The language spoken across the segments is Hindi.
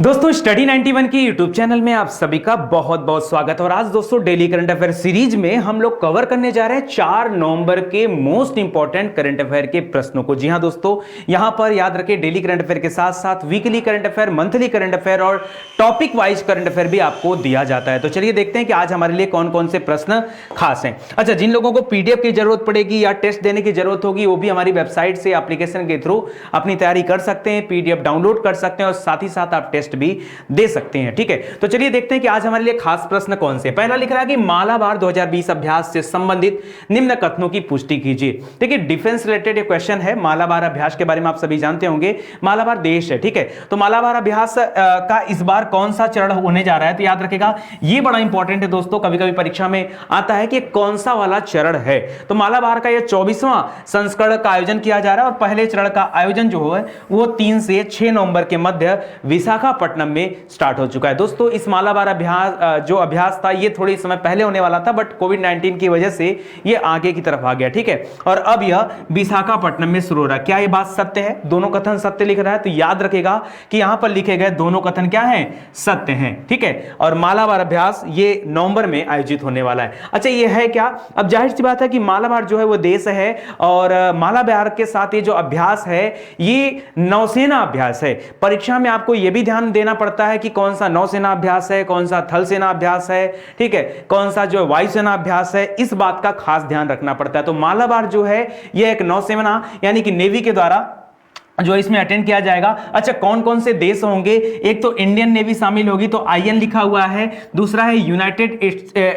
दोस्तों स्टडी 91 की यूट्यूब चैनल में आप सभी का बहुत बहुत स्वागत है। और आज दोस्तों डेली करंट अफेयर सीरीज में हम लोग कवर करने जा रहे हैं 4 नवंबर के मोस्ट इंपॉर्टेंट करंट अफेयर के प्रश्नों को। जी हां दोस्तों, यहां पर याद रखें डेली करंट अफेयर के साथ साथ weekly current affair, monthly current affair और टॉपिक वाइज करंट अफेयर भी आपको दिया जाता है। तो चलिए देखते हैं कि आज हमारे लिए कौन कौन से प्रश्न खास हैं। अच्छा, जिन लोगों को पीडीएफ की जरूरत पड़ेगी या टेस्ट देने की जरूरत होगी वो भी हमारी वेबसाइट से एप्लीकेशन के थ्रू अपनी तैयारी कर सकते हैं, पीडीएफ डाउनलोड कर सकते हैं और साथ ही साथ आप टेस्ट भी दे सकते हैं। ठीक है, तो चलिए देखते हैं कि आज हमारे लिए खास प्रश्न कौन से। पहला लिख रहा है कि मालाबार 2020 अभ्यास से संबंधित निम्न कथनों की पुष्टि कीजिए। देखिए डिफेंस रिलेटेड एक क्वेश्चन है। मालाबार अभ्यास के बारे में आप सभी जानते होंगे, मालाबार देश है। ठीक है, तो मालाबार अभ्यास का इस बार कौन सा चरण होने जा रहा है, तो याद रखेगा ये बड़ा इंपॉर्टेंट है दोस्तों। कभी कभी परीक्षा में आता है कि कौन सा वाला चरण है। तो मालाबार का यह 24वां संस्करण का आयोजन किया जा रहा है और पहले चरण का आयोजन जो है वो 3 से 6 नवंबर के मध्य विशाखापट्टनम में स्टार्ट हो चुका है। दोस्तों इस मालाबार अभ्यास जो अभ्यास था ये थोड़ी समय पहले होने वाला था, बट कोविड-19 की वजह से ये आगे की तरफ आ गया। ठीक है, और अब यह विशाखापट्टनम में शुरू हो रहा है। क्या ये बात सत्य है? दोनों कथन सत्य लिख रहा है, तो याद रखेगा कि यहां पर लिखे गए दोनों कथन क्या है? सत्य हैं। ठीक है, और मालाबार अभ्यास ये नवंबर में आयोजित होने वाला है। अच्छा, ये है क्या? अब जाहिर सी बात है कि मालाबार जो है वो देश है और मालाबार के साथ ये जो अभ्यास है ये नौसेना अभ्यास है। परीक्षा में आपको यह भी ध्यान देना पड़ता है कि कौन सा नौसेना अभ्यास है, कौन सा थल सेना अभ्यास है, ठीक है, कौन सा जो वायुसेना अभ्यास है, इस बात का खास ध्यान रखना पड़ता है। तो मालाबार जो है यह एक नौसेना यानी कि नेवी के द्वारा जो इसमें अटेंड किया जाएगा। अच्छा, कौन कौन से देश होंगे? एक तो इंडियन नेवी शामिल होगी, तो आईएन लिखा हुआ है। दूसरा है यूनाइटेड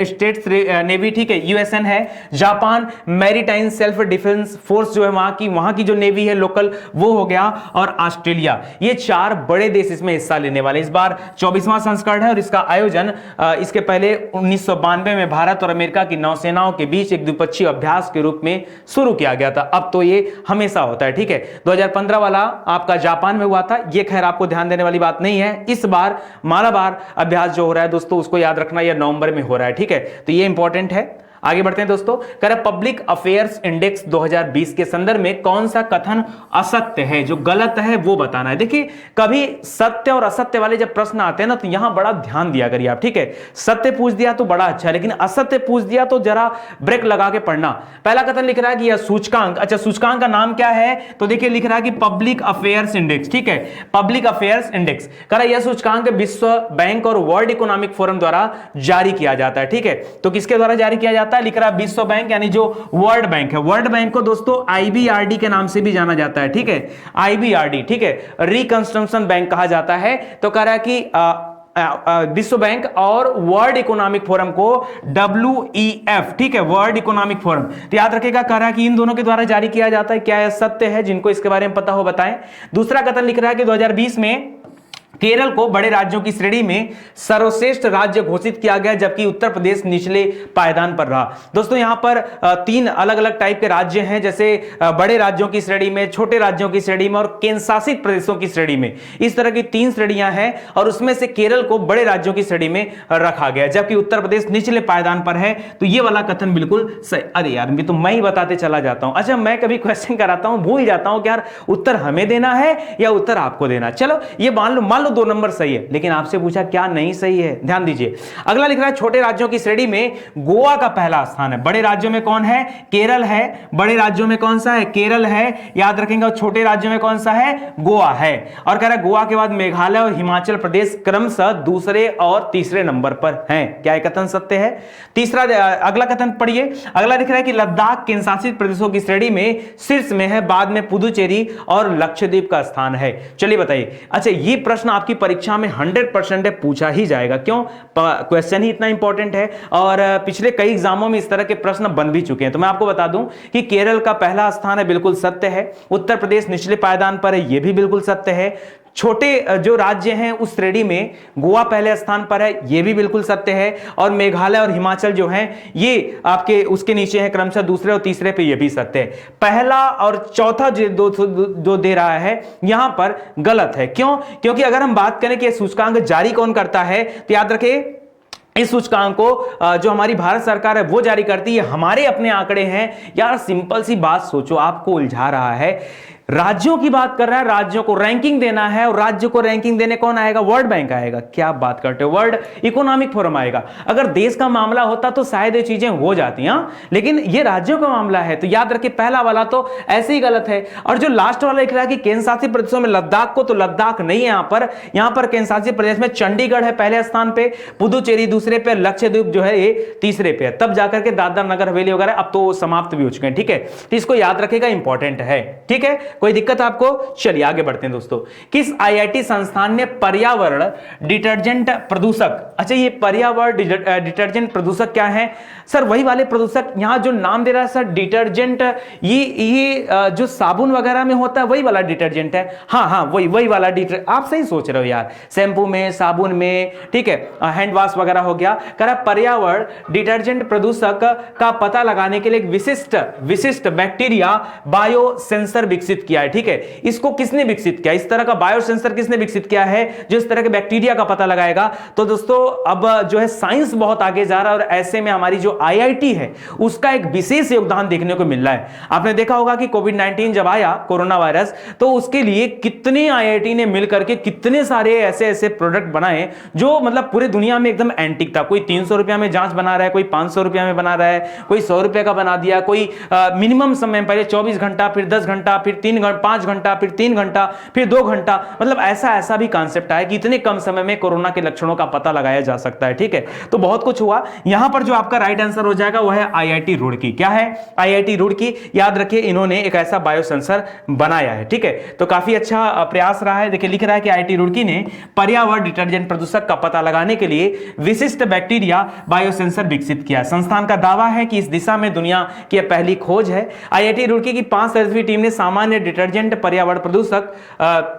स्टेट्स नेवी, ठीक है, यूएसएन है। Japan maritime self defence force जो है वहां की जो नेवी है लोकल, वो हो गया। और ऑस्ट्रेलिया। ये 4 बड़े देश इसमें हिस्सा लेने वाले। इस बार 24वां संस्करण है और इसका आयोजन इसके पहले 1992 में भारत और अमेरिका की नौसेनाओं के बीच एक द्विपक्षीय अभ्यास के रूप में शुरू किया गया था। अब तो ये हमेशा होता है। ठीक है, 2015 वाला आपका जापान में हुआ था, ये खैर आपको ध्यान देने वाली बात नहीं है। इस बार मालाबार अभ्यास जो हो रहा है दोस्तों उसको याद रखना, यह नवंबर में हो रहा है। ठीक है, तो ये इंपॉर्टेंट है। आगे बढ़ते हैं दोस्तों। कह रहा पब्लिक अफेयर्स इंडेक्स 2020 के संदर्भ में कौन सा कथन असत्य है, जो गलत है वो बताना है। देखिए कभी सत्य और असत्य वाले जब प्रश्न आते हैं ना तो यहां बड़ा ध्यान दिया करिए आप। ठीक है, सत्य पूछ दिया तो बड़ा अच्छा है, लेकिन असत्य पूछ दिया तो जरा ब्रेक लगा के पढ़ना। पहला कथन लिख रहा है कि यह सूचकांक, अच्छा सूचकांक का नाम क्या है, तो देखिए लिख रहा है कि पब्लिक अफेयर्स इंडेक्स। ठीक है, पब्लिक अफेयर्स इंडेक्स कह रहा है यह सूचकांक विश्व बैंक और वर्ल्ड इकोनॉमिक फोरम द्वारा जारी किया जाता है। ठीक है, तो किसके द्वारा जारी किया जाता है? लिख रहा है विश्व बैंक यानी जो वर्ल्ड बैंक है। वर्ल्ड बैंक को दोस्तों आईबीआरडी के नाम से भी जाना जाता है। ठीक है, आईबीआरडी, ठीक है, रिकंस्ट्रक्शन बैंक कहा जाता है। तो कह रहा है कि विश्व बैंक और वर्ल्ड इकोनॉमिक फोरम को WEF, ठीक है, वर्ल्ड इकोनॉमिक फोरम, तो याद रखेगा कह रहा है कि इन दोनों के द्वारा जारी किया जाता है। क्या यह सत्य है? जिनको इसके बारे में पता हो बताएं। दूसरा कथन लिख रहा है कि 2020 में केरल को बड़े राज्यों की श्रेणी में सर्वश्रेष्ठ राज्य घोषित किया गया, जबकि उत्तर प्रदेश निचले पायदान पर रहा। दोस्तों यहां पर 3 अलग अलग टाइप के राज्य हैं, जैसे बड़े राज्यों की श्रेणी में, छोटे राज्यों की श्रेणी में और केंद्र शासित प्रदेशों की श्रेणी में। इस तरह की 3 श्रेणियां हैं और उसमें से केरल को बड़े राज्यों की श्रेणी में रखा गया, जबकि उत्तर प्रदेश निचले पायदान पर है। तो यह वाला कथन बिल्कुल सही। अरे यार तो मैं ही बताते चला जाता हूं। अच्छा, मैं कभी क्वेश्चन कराता हूं भूल जाता हूं कि यार उत्तर हमें देना है या उत्तर आपको देना। चलो ये मान लो 2 नंबर सही है, लेकिन आपसे पूछा क्या नहीं सही है, ध्यान दीजिए। अगला लिख रहा है छोटे राज्यों की श्रेणी में गोवा का पहला स्थान है। बड़े राज्यों में कौन है? केरल है। बड़े राज्यों में कौन सा है? केरल है, याद रखेंगे। और छोटे राज्यों में कौन सा है? गोवा है। और कह रहा है गोवा के बाद मेघालय और हिमाचल प्रदेश क्रमशः दूसरे और तीसरे नंबर पर हैं। क्या यह कथन सत्य है? तीसरा अगला कथन पढ़िए। अगला लिख रहा है कि लद्दाख केंद्र शासित प्रदेशों की श्रेणी में शीर्ष में है, बाद में पुदुचेरी और लक्षद्वीप का स्थान है। चलिए बताइए। अच्छा, ये प्रश्न आपकी परीक्षा में 100% पूछा ही जाएगा। क्यों? क्वेश्चन ही इतना इंपॉर्टेंट है और पिछले कई एग्जामों में इस तरह के प्रश्न बन भी चुके हैं। तो मैं आपको बता दूं कि केरल का पहला स्थान है, बिल्कुल सत्य है। उत्तर प्रदेश निचले पायदान पर है, यह भी बिल्कुल सत्य है। छोटे जो राज्य हैं उस श्रेणी में गोवा पहले स्थान पर है, यह भी बिल्कुल सत्य है। और मेघालय और हिमाचल जो हैं ये आपके उसके नीचे हैं, क्रमशः दूसरे और तीसरे पे, यह भी सत्य है। पहला और चौथा जो दे रहा है यहां पर गलत है। क्यों? क्योंकि अगर हम बात करें कि सूचकांक जारी कौन करता है, तो याद रखिए इस सूचकांक को जो हमारी भारत सरकार है वो जारी करती है, हमारे अपने आंकड़े हैं। यार सिंपल सी बात सोचो, आपको उलझा रहा है, राज्यों की बात कर रहा है, राज्यों को रैंकिंग देना है, और राज्य को रैंकिंग देने कौन आएगा? वर्ल्ड बैंक आएगा। क्या बात करते हो, वर्ल्ड इकोनॉमिक फोरम आएगा। अगर देश का मामला होता तो शायद ये चीजें हो जाती, लेकिन ये राज्यों का मामला है, तो याद रखिए पहला वाला तो ऐसे ही गलत है। और जो लास्ट वाला लिख रहा है कि केंद्र शासित प्रदेशों में लद्दाख को, तो लद्दाख नहीं है यहां पर केंद्र शासित प्रदेश में चंडीगढ़ है पहले स्थान पे, पुदुचेरी दूसरे पे, लक्षद्वीप जो है ये तीसरे पे है, तब जाकर के दादरा नगर हवेली वगैरह अब तो समाप्त भी हो चुके हैं। ठीक है, तो इसको याद रखेगा, इंपॉर्टेंट है। ठीक है, कोई दिक्कत आपको? चलिए आगे बढ़ते हैं दोस्तों। किस आईआईटी संस्थान ने पर्यावरण डिटर्जेंट प्रदूषक, अच्छा ये पर्यावरण डिटर्जेंट प्रदूषक क्या है सर? वही वाले प्रदूषक, यहां जो नाम दे रहा है सर डिटर्जेंट, ये जो साबुन वगैरह में होता है वही वाला डिटर्जेंट है। हाँ वही वाला डिटर्जेंट, आप सही सोच रहे हो यार, शैंपू में, साबुन में, ठीक है, हैंड वॉश वगैरह हो गया। कह रहा पर्यावरण डिटर्जेंट प्रदूषक का पता लगाने के लिए एक विशिष्ट बैक्टीरिया बायो सेंसर विकसित किया है। ठीक है, इसको किसने विकसित किया? इस तरह का बायो सेंसर किसने विकसित किया है जो इस तरह के बैक्टीरिया का पता लगाएगा? तो दोस्तों अब जो है साइंस बहुत आगे जा रहा है, और ऐसे में हमारी जो आईआईटी है उसका एक विशेष योगदान देखने को मिल रहा है। आपने देखा होगा कि कोविड-19 जब आया, कोरोना वायरस, तो उसके लिए कितने आईआईटी ने मिलकर के कितने सारे ऐसे प्रोडक्ट बनाए जो मतलब पूरे दुनिया में एकदम एंटीक था। कोई 300 रुपया में जांच बना रहा है, कोई 500 रुपया में बना रहा है, कोई 100 रुपए का बना दिया, कोई मिनिमम समय पहले 24 घंटा, फिर 10 घंटा, फिर 5 घंटा, फिर 3 घंटा, फिर 2 घंटा, मतलब ऐसा भी कांसेप्ट आया कि इतने कम समय में कोरोना के लक्षणों का पता लगाया जा सकता है। ठीक है, तो बहुत कुछ हुआ। यहां पर जो आपका राइट आंसर हो जाएगा वो है आईआईटी रुड़की। क्या है? आईआईटी रुड़की। याद रखिए इन्होंने एक ऐसा बायो सेंसर बनाया है। ठीक है, तो काफी अच्छा प्रयास रहा है। देखिए लिख रहा है कि आईआईटी रुड़की ने पर्यावरण डिटर्जेंट प्रदूषक का पता लगाने के लिए विशिष्ट बैक्टीरिया बायोसेंसर विकसित किया। संस्थान का दावा है कि इस दिशा में दुनिया की पहली खोज है। आईआईटी रुड़की की 5 सदस्यीय टीम ने सामान्य डिटर्जेंट पर्यावरण प्रदूषक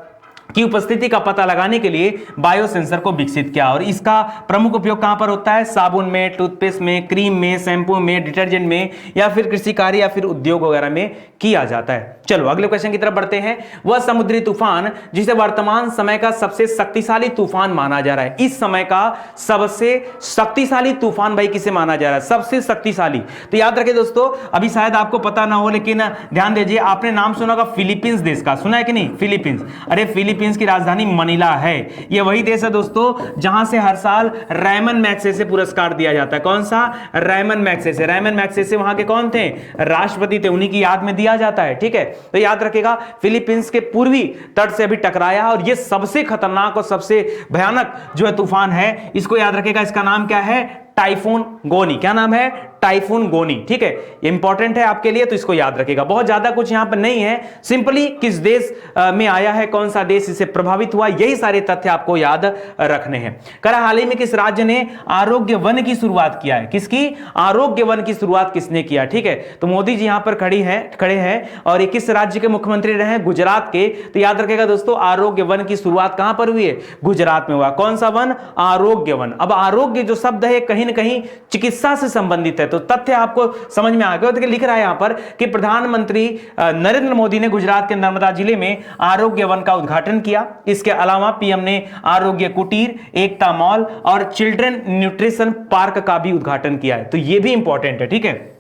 की उपस्थिति का पता लगाने के लिए बायोसेंसर को विकसित किया, और इसका प्रमुख उपयोग कहां पर होता है? साबुन में, टूथपेस्ट में, क्रीम में, शैंपू में, डिटर्जेंट में, या फिर कृषि कार्य या फिर उद्योग वगैरह में किया जाता है। चलो अगले क्वेश्चन की तरफ बढ़ते हैं। वह समुद्री तूफान जिसे वर्तमान समय का सबसे शक्तिशाली तूफान माना जा रहा है, इस समय का सबसे शक्तिशाली तूफान भाई किसे माना जा रहा है? सबसे शक्तिशाली। तो याद रखें दोस्तों, अभी शायद आपको पता ना हो, लेकिन ध्यान दीजिए, आपने नाम सुना होगा फिलीपींस देश का, सुना है कि नहीं? फिलीपींस, अरे फिलीपींस की राजधानी मनीला है। ये वही देश है दोस्तों जहां से हर साल रैमन मैग्सेसे पुरस्कार दिया जाता है। कौन सा? Ramon Magsaysay. रैमन मैग्सेसे वहां के कौन थे? राष्ट्रपति थे, उन्हीं की याद में दिया जाता है। ठीक है, तो याद रखिएगा फिलीपींस के पूर्वी तट से अभी टकराया, और ये सबसे खतरनाक और सबसे भयानक जो है तूफान है, इसको याद रखिएगा, इसका नाम क्या है? टाइफून गोनी। क्या नाम है? टाइफून गोनी। ठीक है, ये इंपॉर्टेंट है आपके लिए, तो इसको याद रखिएगा। बहुत ज्यादा कुछ यहां पर नहीं है, सिंपली किस देश में आया है, कौन सा देश इससे प्रभावित हुआ, यही सारे तथ्य आपको याद रखने हैं। करा हाल ही में किस राज्य ने आरोग्य वन की शुरुआत किया है? किसकी? आरोग्य वन की शुरुआत किसने किया? ठीक है, तो मोदी जी यहां पर खड़े हैं, और ये किस राज्य के मुख्यमंत्री रहे? गुजरात के। तो याद रखिएगा दोस्तों, आरोग्य वन की शुरुआत कहां पर हुई है? गुजरात में हुआ। कौन सा वन? आरोग्य वन। अब आरोग्य जो शब्द है कहीं ना कहीं चिकित्सा से संबंधित है, तो तथ्य आपको समझ में आ गया। तो लिख रहा है यहां पर कि प्रधानमंत्री नरेंद्र मोदी ने गुजरात के नर्मदा जिले में आरोग्य वन का उद्घाटन किया। इसके अलावा पीएम ने आरोग्य कुटीर, एकता मॉल और चिल्ड्रन न्यूट्रिशन पार्क का भी उद्घाटन किया है। तो यह भी इंपॉर्टेंट है। ठीक है,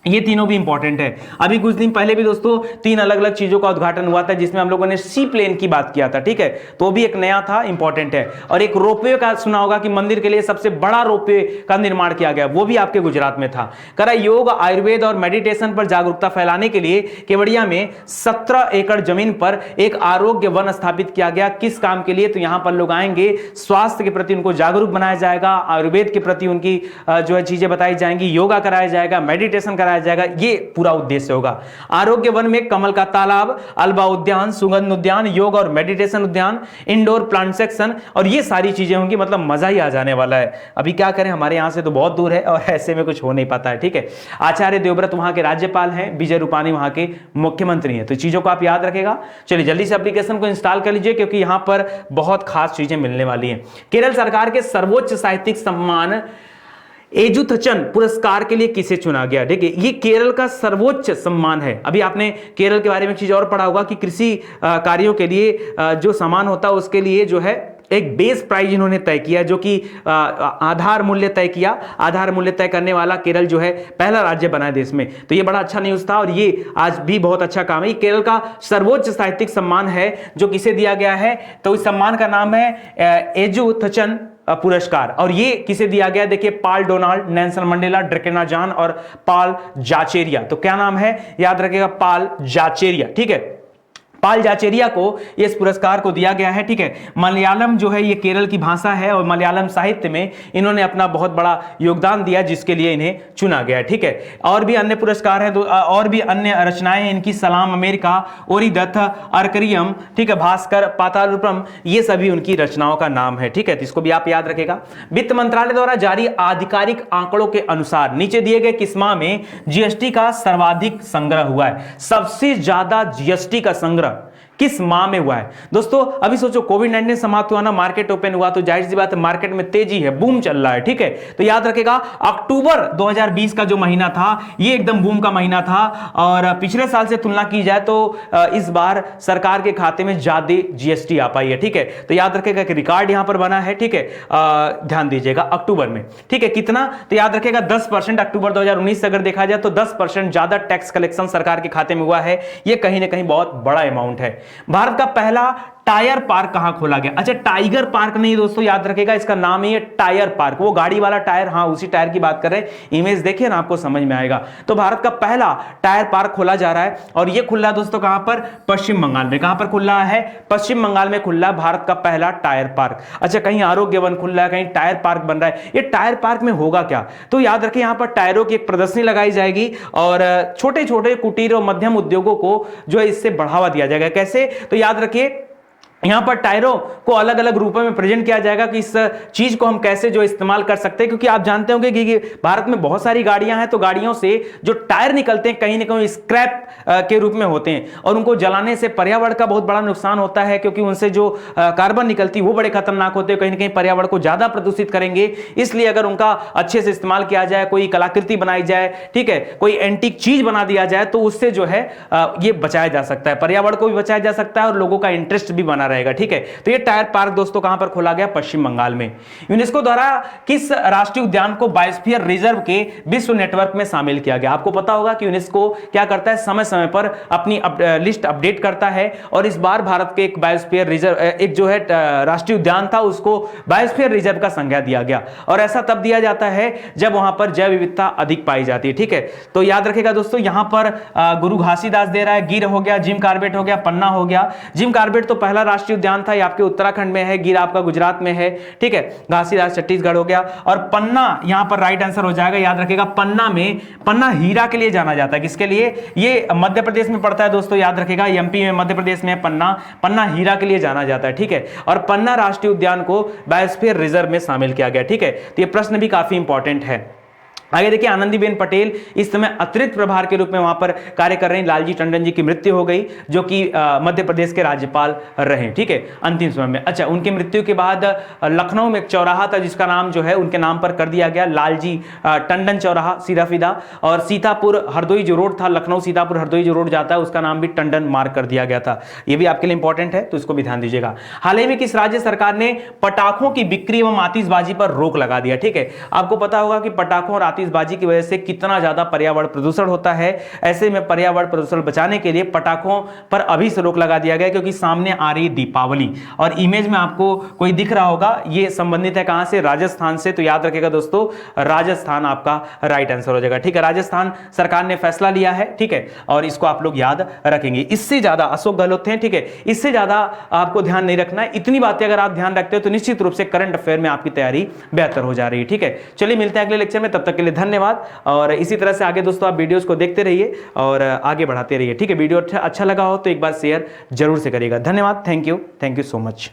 ये तीनों भी इंपॉर्टेंट है। अभी कुछ दिन पहले भी दोस्तों 3 अलग अलग चीजों का उद्घाटन हुआ था, जिसमें हम लोगों ने सी प्लेन की बात किया था। ठीक है, तो भी एक नया था, इंपॉर्टेंट है। और एक रोपवे का सुना होगा कि मंदिर के लिए सबसे बड़ा रोपवे का निर्माण किया गया, वो भी आपके गुजरात में था। करा योग, आयुर्वेद और मेडिटेशन पर जागरूकता फैलाने के लिए केवड़िया में 17 एकड़ जमीन पर एक आरोग्य वन स्थापित किया गया। किस काम के लिए? तो यहां पर लोग आएंगे, स्वास्थ्य के प्रति उनको जागरूक बनाया जाएगा, आयुर्वेद के प्रति उनकी जो है चीजें बताई जाएंगी, योगा कराया जाएगा, मेडिटेशन कराया जाएगा, ये पूरा उद्देश्य होगा। आरोग्य वन में कमल का तालाब, अल्बा उद्यान, सुगंध उद्यान, योग और मेडिटेशन उद्यान, इंडोर प्लांट सेक्शन, और ये सारी चीजें होंगी। मतलब मजा ही आ जाने वाला है। अभी क्या करें, हमारे यहां से तो बहुत दूर है और ऐसे में कुछ हो नहीं पाता है। ठीक है, आचार्य देवव्रत वहां के राज्यपाल हैं, विजय रूपानी वहां के मुख्यमंत्री हैं। तो चीजों को आप याद रखेगा। चलिए जल्दी से एप्लीकेशन को इंस्टॉल कर लीजिए, क्योंकि यहां पर बहुत खास चीजें मिलने वाली हैं। केरल सरकार के सर्वोच्च साहित्यिक सम्मान एजुथचन पुरस्कार के लिए किसे चुना गया? देखिए, ये केरल का सर्वोच्च सम्मान है। अभी आपने केरल के बारे में एक चीज और पढ़ा होगा कि कृषि कार्यों के लिए जो सम्मान होता है उसके लिए जो है एक बेस प्राइस इन्होंने तय किया, जो कि आधार मूल्य तय किया। आधार मूल्य तय करने वाला केरल जो है पहला राज्य बना है देश में। तो ये बड़ा अच्छा न्यूज था और ये आज भी बहुत अच्छा काम है। केरल का सर्वोच्च साहित्यिक सम्मान है जो किसे दिया गया है, तो इस सम्मान का नाम है एजुथचन पुरस्कार। और ये किसे दिया गया, देखिए पाल डोनाल्ड, नेल्सन मंडेला, ड्रकेना जान और पाल जाचेरिया। तो क्या नाम है, याद रखिएगा, पाल जाचेरिया। ठीक है, पाल जाचेरिया को इस पुरस्कार को दिया गया है। ठीक है, मलयालम जो है ये केरल की भाषा है और मलयालम साहित्य में इन्होंने अपना बहुत बड़ा योगदान दिया, जिसके लिए इन्हें चुना गया है। ठीक है, और भी अन्य पुरस्कार हैं, और भी अन्य रचनाएं इनकी, सलाम अमेरिका, ओरिदथ, अर्करियम, ठीक है, भास्कर, पातालुप्रम, ये सभी उनकी रचनाओं का नाम है। ठीक है, तो इसको भी आप याद रखेगा। वित्त मंत्रालय द्वारा जारी आधिकारिक आंकड़ों के अनुसार नीचे दिए गए किस माह में जीएसटी का सर्वाधिक संग्रह हुआ है, सबसे ज्यादा जीएसटी का संग्रह किस माह में हुआ है। दोस्तों अभी सोचो, कोविड-19 समाप्त हुआ ना, मार्केट ओपन हुआ, तो जाहिर सी बात है मार्केट में तेजी है, बूम चल रहा है। ठीक है, तो याद रखेगा अक्टूबर 2020 का जो महीना था ये एकदम बूम का महीना था। और पिछले साल से तुलना की जाए तो इस बार सरकार के खाते में ज्यादा जीएसटी आ पाई है। ठीक है, तो याद रखेगा कि रिकॉर्ड यहां पर बना है। ठीक है, ध्यान दीजिएगा अक्टूबर में। ठीक है, कितना, तो याद रखेगा 10%। अक्टूबर 2019 से अगर देखा जाए तो 10% ज्यादा टैक्स कलेक्शन सरकार के खाते में हुआ है। यह कहीं ना कहीं बहुत बड़ा अमाउंट है। भारत का पहला टायर पार्क कहां खोला गया, अच्छा टाइगर पार्क नहीं दोस्तों, याद रखेगा इसका नाम ही है टायर पार्क, वो गाड़ी वाला टायर, हाँ उसी टायर की बात कर रहे हैं। इमेज देखिए ना, आपको समझ में आएगा। तो भारत का पहला टायर पार्क खोला जा रहा है और ये खुल रहा है दोस्तों कहां पर, पश्चिम बंगाल में। कहां पर खुल रहा है, पश्चिम बंगाल में खुल रहा है भारत का पहला टायर पार्क। अच्छा, कहीं आरोग्य वन खुल रहा है, कहीं टायर पार्क बन रहा है। ये टायर पार्क में होगा क्या, तो याद रखें यहां पर टायरों की एक प्रदर्शनी लगाई जाएगी और छोटे छोटे कुटीर और मध्यम उद्योगों को जो है इससे बढ़ावा दिया जाएगा। कैसे, तो याद रखिए यहां पर टायरों को अलग अलग रूपों में प्रेजेंट किया जाएगा कि इस चीज को हम कैसे जो इस्तेमाल कर सकते हैं, क्योंकि आप जानते होंगे कि भारत में बहुत सारी गाड़ियां हैं, तो गाड़ियों से जो टायर निकलते हैं कहीं ना कहीं स्क्रैप के रूप में होते हैं और उनको जलाने से पर्यावरण का बहुत बड़ा नुकसान होता है, क्योंकि उनसे जो कार्बन निकलती है वो बड़े खतरनाक होते हैं, कहीं ना कहीं पर्यावरण को ज्यादा प्रदूषित करेंगे। इसलिए अगर उनका अच्छे से इस्तेमाल किया जाए, कोई कलाकृति बनाई जाए, ठीक है, कोई एंटीक चीज बना दिया जाए, तो उससे जो है ये बचाया जा सकता है, पर्यावरण को भी बचाया जा सकता है और लोगों का इंटरेस्ट भी बना रहेगा। ठीक है, तो ये टायर पार्क दोस्तों कहां पर खोला गया, पश्चिम बंगाल में। यूनेस्को द्वारा किस राष्ट्रीय उद्यान को बायोस्फीयर रिजर्व के विश्व नेटवर्क में शामिल किया गया। आपको पता होगा कि यूनेस्को क्या करता है, समय समय पर अपनी लिस्ट अपडेट करता है और इस बार भारत के एक बायोस्फीयर रिजर्व, एक जो है राष्ट्रीय उद्यान था, उसको बायोस्फीयर रिजर्व का संज्ञा दिया गया। और ऐसा तब दिया जाता है जब वहां पर जैव विविधता अधिक पाई जाती है। ठीक है, तो याद रखेगा दोस्तों, यहां पर गुरु घासीदास दे रहा है, गिर हो गया, जिम कार्बेट हो गया, पन्ना हो गया। जिम कार्बेट तो पहला राष्ट्रीय उद्यान था, ये आपके उत्तराखंड में है, गिर आपका गुजरात में है। ठीक है, घासीदास छत्तीसगढ़ हो गया और पन्ना यहां पर राइट आंसर हो जाएगा। याद रखेगा पन्ना में, पन्ना हीरा के लिए जाना जाता है। किसके लिए, ये मध्य प्रदेश में पड़ता है दोस्तों, याद रखेगा एमपी में, मध्य प्रदेश में पन्ना, पन्ना हीरा के लिए जाना जाता है। ठीक है, और पन्ना राष्ट्रीय उद्यान को बायोस्फीयर रिजर्व में शामिल किया गया। ठीक है, तो ये प्रश्न भी काफी इंपॉर्टेंट है। आगे देखिए, आनंदीबेन पटेल इस समय अतिरिक्त प्रभार के रूप में वहां पर कार्य कर रहे हैं। लालजी टंडन जी की मृत्यु हो गई, जो कि मध्य प्रदेश के राज्यपाल रहे। ठीक है, अंतिम समय में। अच्छा, उनकी मृत्यु के बाद लखनऊ में एक चौराहा था जिसका नाम जो है उनके नाम पर कर दिया गया, लालजी टंडन चौराहा, सीधा फीदा। और सीतापुर हरदोई जो रोड था, लखनऊ सीतापुर हरदोई जो रोड जाता है, उसका नाम भी टंडन मार्क कर दिया गया था। यह भी आपके लिए इंपॉर्टेंट है, तो इसको भी ध्यान दीजिएगा। हाल ही में किस राज्य सरकार ने पटाखों की बिक्री एवं आतिशबाजी पर रोक लगा दिया। ठीक है, आपको पता होगा कि पटाखों और आतिशबाजी की वजह से कितना ज्यादा पर्यावरण प्रदूषण होता है। ऐसे में पर्यावरण प्रदूषण बचाने के लिए पटाखों पर अभी से रोक लगा दिया गया, क्योंकि सामने आ रही दीपावली। और इमेज में आपको कोई दिख रहा होगा, ये संबंधित है कहां से, राजस्थान से। तो याद रखेगा दोस्तों, राजस्थान आपका राइट आंसर हो जाएगा। ठीक है, राजस्थान सरकार ने फैसला लिया है। ठीक है, और इसको आप लोग याद रखेंगे। इससे ज्यादा अशोक गहलोत हैं। ठीक है, इससे ज्यादा आपको ध्यान नहीं रखना है। इतनी बातें अगर आप ध्यान रखते हो तो निश्चित रूप से करंट अफेयर में आपकी तैयारी बेहतर हो जा रही है। ठीक है, चलिए मिलते हैं अगले लेक्चर में, तब तक के लिए धन्यवाद। और इसी तरह से आगे दोस्तों आप वीडियोस को देखते रहिए और आगे बढ़ाते रहिए। ठीक है, वीडियो अच्छा लगा हो तो एक बार शेयर जरूर से करिएगा। धन्यवाद, थैंक यू सो मच।